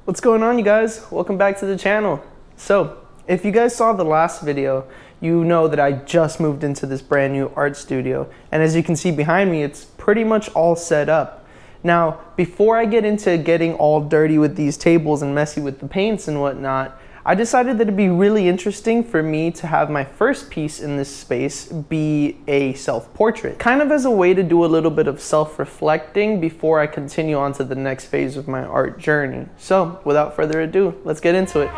What's going on, you guys? Welcome back to the channel. So, if you guys saw the last video, you know that I just moved into this brand new art studio. And as you can see behind me, it's pretty much all set up. Now, before I get into getting all dirty with these tables and messy with the paints and whatnot, I decided that it'd be really interesting for me to have my first piece in this space be a self-portrait, kind of as a way to do a little bit of self-reflecting before I continue on to the next phase of my art journey. So, without further ado, let's get into it.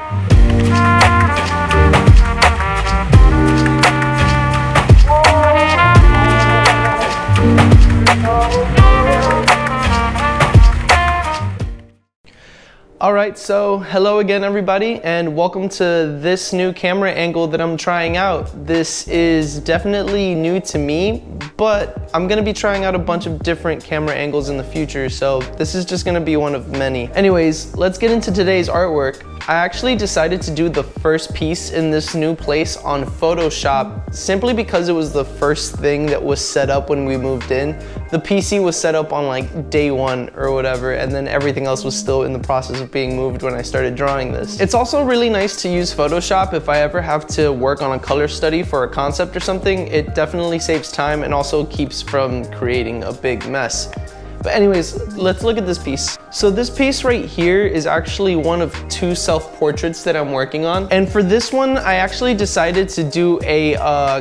Alright, so hello again everybody, and welcome to this new camera angle that I'm trying out. This is definitely new to me, but I'm gonna be trying out a bunch of different camera angles in the future, so this is just gonna be one of many. Anyways, let's get into today's artwork. I actually decided to do the first piece in this new place on Photoshop simply because it was the first thing that was set up when we moved in. The PC was set up on like day one or whatever, and then everything else was still in the process of being moved when I started drawing this. It's also really nice to use Photoshop if I ever have to work on a color study for a concept or something. It definitely saves time and also keeps from creating a big mess. But anyways, let's look at this piece. So this piece right here is actually one of two self-portraits that I'm working on. And for this one, I actually decided to do a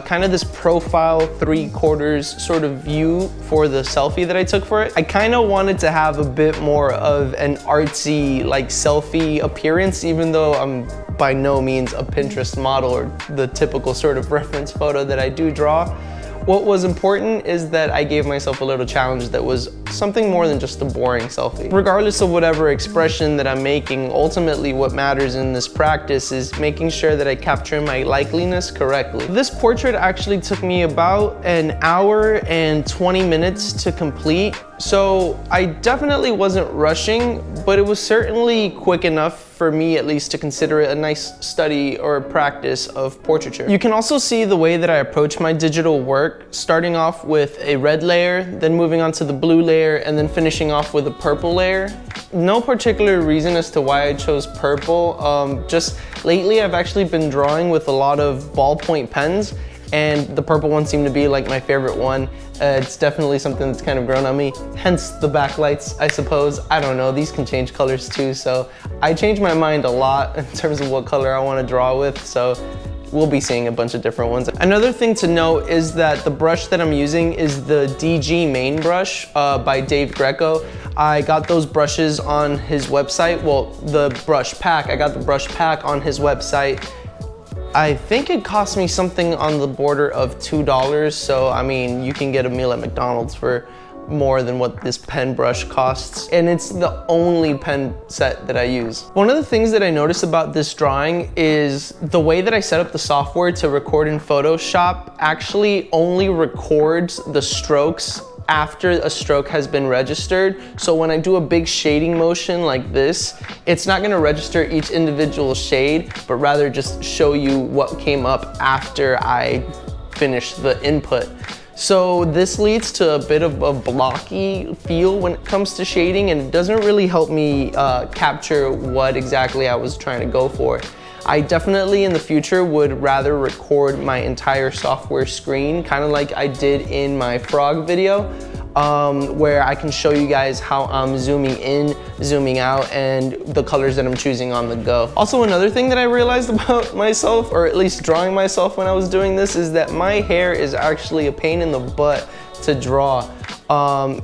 kind of this profile 3/4 sort of view for the selfie that I took for it. I kind of wanted to have a bit more of an artsy like selfie appearance, even though I'm by no means a Pinterest model or the typical sort of reference photo that I do draw. What was important is that I gave myself a little challenge that was something more than just a boring selfie. Regardless of whatever expression that I'm making, ultimately what matters in this practice is making sure that I capture my likeliness correctly. This portrait actually took me about an hour and 20 minutes to complete, so I definitely wasn't rushing, but it was certainly quick enough for me at least to consider it a nice study or practice of portraiture. You can also see the way that I approach my digital work, starting off with a red layer, then moving on to the blue layer, and then finishing off with a purple layer. No particular reason as to why I chose purple. Just lately I've actually been drawing with a lot of ballpoint pens, and the purple one seemed to be like my favorite one. It's definitely something that's kind of grown on me, hence the backlights, I suppose. I don't know, these can change colors too, so I change my mind a lot in terms of what color I want to draw with, so we'll be seeing a bunch of different ones. Another thing to note is that the brush that I'm using is the DG Main brush by Dave Greco. I got those brushes on his website, well, the brush pack, I got the brush pack on his website. I think it cost me something on the border of $2, so I mean, you can get a meal at McDonald's for more than what this pen brush costs, and it's the only pen set that I use. One of the things that I noticed about this drawing is the way that I set up the software to record in Photoshop actually only records the strokes after a stroke has been registered. So when I do a big shading motion like this, it's not gonna register each individual shade, but rather just show you what came up after I finished the input. So this leads to a bit of a blocky feel when it comes to shading, and it doesn't really help me capture what exactly I was trying to go for. I definitely in the future would rather record my entire software screen, kind of like I did in my frog video, where I can show you guys how I'm zooming in, zooming out, and the colors that I'm choosing on the go. Also, another thing that I realized about myself, or at least drawing myself when I was doing this, is that my hair is actually a pain in the butt to draw.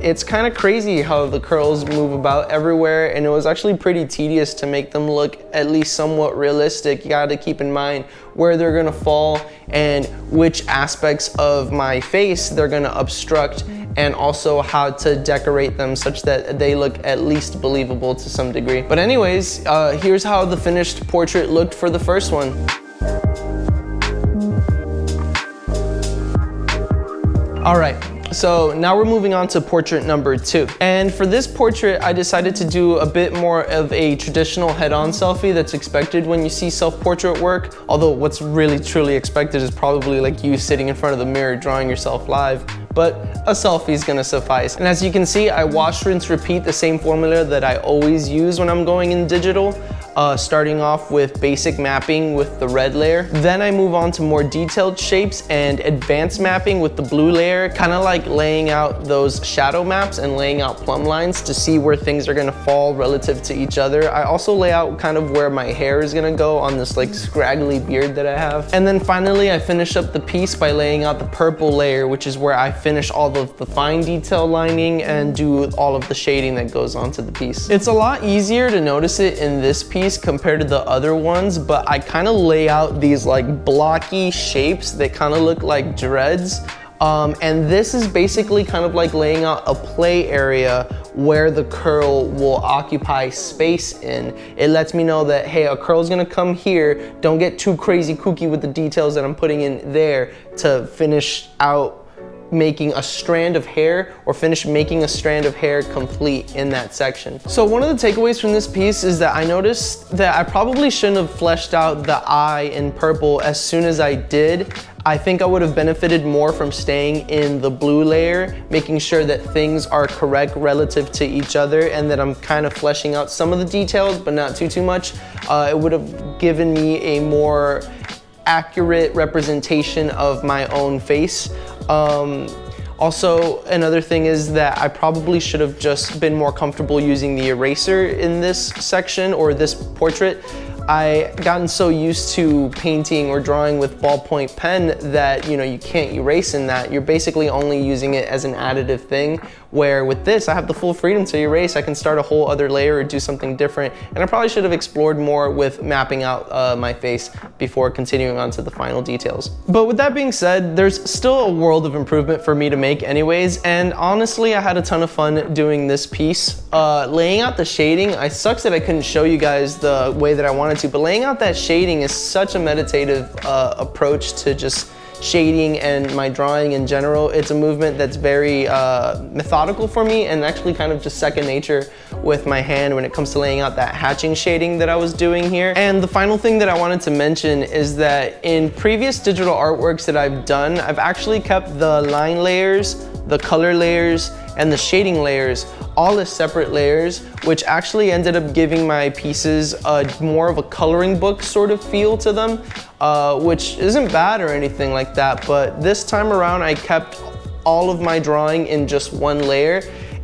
It's kind of crazy how the curls move about everywhere, and it was actually pretty tedious to make them look at least somewhat realistic. You gotta keep in mind where they're gonna fall and which aspects of my face they're gonna obstruct, and also how to decorate them such that they look at least believable to some degree. But anyways, here's how the finished portrait looked for the first one. All right. So now we're moving on to portrait number 2. And for this portrait, I decided to do a bit more of a traditional head-on selfie that's expected when you see self-portrait work. Although what's really truly expected is probably like you sitting in front of the mirror drawing yourself live. but a selfie is gonna suffice. And as you can see, I wash, rinse, repeat the same formula that I always use when I'm going in digital. Starting off with basic mapping with the red layer. Then I move on to more detailed shapes and advanced mapping with the blue layer, kind of like laying out those shadow maps and laying out plumb lines to see where things are gonna fall relative to each other. I also lay out kind of where my hair is gonna go on this like scraggly beard that I have. And then finally I finish up the piece by laying out the purple layer, which is where I finish all of the fine detail lining and do all of the shading that goes onto the piece. It's a lot easier to notice it in this piece compared to the other ones, but I kind of lay out these like blocky shapes that kind of look like dreads. And this is basically kind of like laying out a play area where the curl will occupy space in. It lets me know that, hey, a curl is gonna come here. Don't get too crazy kooky with the details that I'm putting in there to finish out making a strand of hair or finish making a strand of hair complete in that section. So one of the takeaways from this piece is that I noticed that I probably shouldn't have fleshed out the eye in purple as soon as I did. I think I would have benefited more from staying in the blue layer, making sure that things are correct relative to each other and that I'm kind of fleshing out some of the details, but not too much. It would have given me a more accurate representation of my own face. Also, another thing is that I probably should have just been more comfortable using the eraser in this section or this portrait. I gotten so used to painting or drawing with ballpoint pen that, you know, you can't erase in that. You're basically only using it as an additive thing, where with this, I have the full freedom to erase. I can start a whole other layer or do something different. And I probably should have explored more with mapping out my face before continuing on to the final details. But with that being said, there's still a world of improvement for me to make anyways. And honestly, I had a ton of fun doing this piece. Laying out the shading, it sucks that I couldn't show you guys the way that I wanted to, but laying out that shading is such a meditative approach to just shading and my drawing in general. It's a movement that's very methodical for me and actually kind of just second nature with my hand when it comes to laying out that hatching shading that I was doing here. And the final thing that I wanted to mention is that in previous digital artworks that I've done, I've actually kept the line layers, the color layers, and the shading layers all as separate layers, which actually ended up giving my pieces more of a coloring book sort of feel to them, which isn't bad or anything like that. But this time around, I kept all of my drawing in just one layer.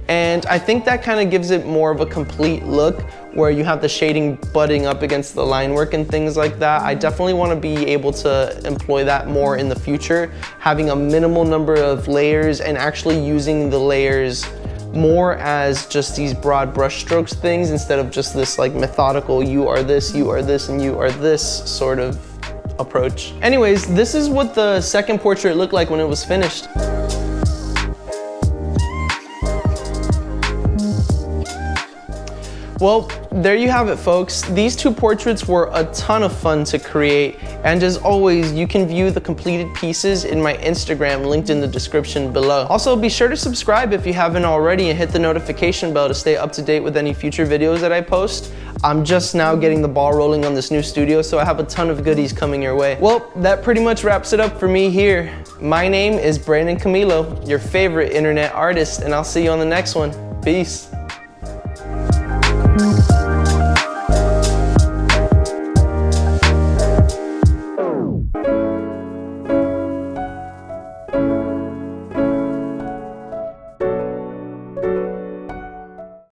And I think that kind of gives it more of a complete look where you have the shading butting up against the line work and things like that. I definitely want to be able to employ that more in the future, having a minimal number of layers and actually using the layers more as just these broad brush strokes things instead of just this like methodical, you are this, and you are this sort of approach. Anyways, this is what the second portrait looked like when it was finished. Well, there you have it, folks. These two portraits were a ton of fun to create, and as always, you can view the completed pieces in my Instagram linked in the description below. Also, be sure to subscribe if you haven't already and hit the notification bell to stay up to date with any future videos that I post. I'm just now getting the ball rolling on this new studio, so I have a ton of goodies coming your way. Well, that pretty much wraps it up for me here. My name is Brandon Camilo, your favorite internet artist, and I'll see you on the next one. Peace.